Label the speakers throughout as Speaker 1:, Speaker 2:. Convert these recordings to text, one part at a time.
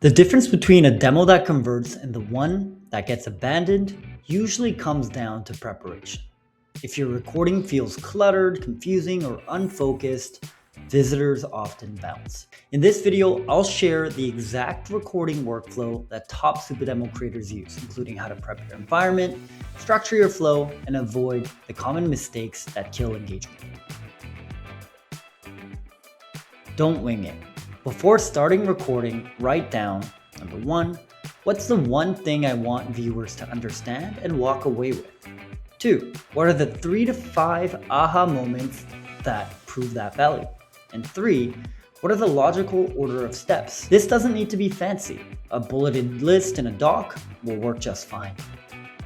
Speaker 1: The difference between a demo that converts and the one that gets abandoned usually comes down to preparation. If your recording feels cluttered, confusing, or unfocused, visitors often bounce. In this video, I'll share the exact recording workflow that top Supademo creators use, including how to prep your environment, structure your flow, and avoid the common mistakes that kill engagement. Don't wing it. Before starting recording, write down, number one, what's the one thing I want viewers to understand and walk away with? 2, what are the 3 to 5 aha moments that prove that value? And 3, what are the logical order of steps? This doesn't need to be fancy. A bulleted list in a doc will work just fine.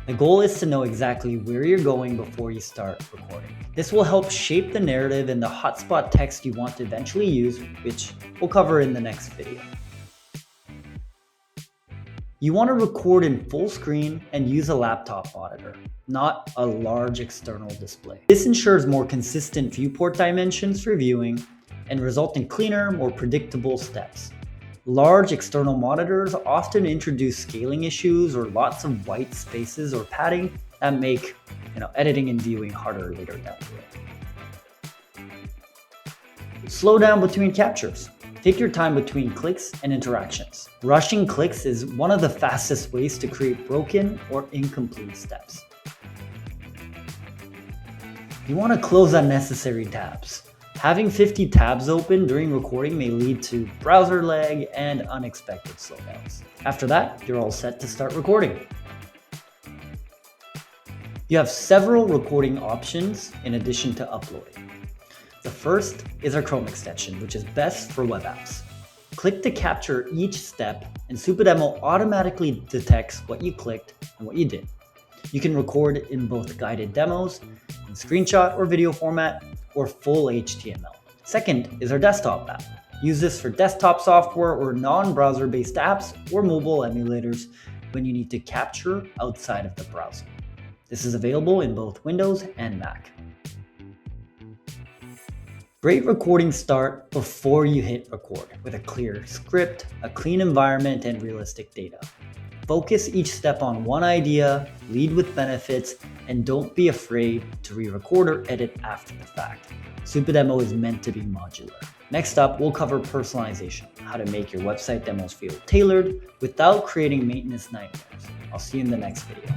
Speaker 1: The goal is to know exactly where you're going before you start recording. This will help shape the narrative and the hotspot text you want to eventually use, which we'll cover in the next video. You want to record in full screen and use a laptop monitor, not a large external display. This ensures more consistent viewport dimensions for viewing and result in cleaner, more predictable steps. Large external monitors often introduce scaling issues or lots of white spaces or padding that make editing and viewing harder later down the road. Slow down between captures. Take your time between clicks and interactions. Rushing clicks is one of the fastest ways to create broken or incomplete steps. You want to close unnecessary tabs. Having 50 tabs open during recording may lead to browser lag and unexpected slowdowns. After that, you're all set to start recording. You have several recording options in addition to uploading. The first is our Chrome extension, which is best for web apps. Click to capture each step, and Supademo automatically detects what you clicked and what you did. You can record in both guided demos, in screenshot or video format, or full HTML. Second is our desktop app. Use this for desktop software or non-browser based apps or mobile emulators when you need to capture outside of the browser. This is available in both Windows and Mac. Great recordings start before you hit record with a clear script, a clean environment, and realistic data. Focus each step on one idea, lead with benefits, and don't be afraid to re-record or edit after the fact. Supademo is meant to be modular. Next up, we'll cover personalization, how to make your website demos feel tailored without creating maintenance nightmares. I'll see you in the next video.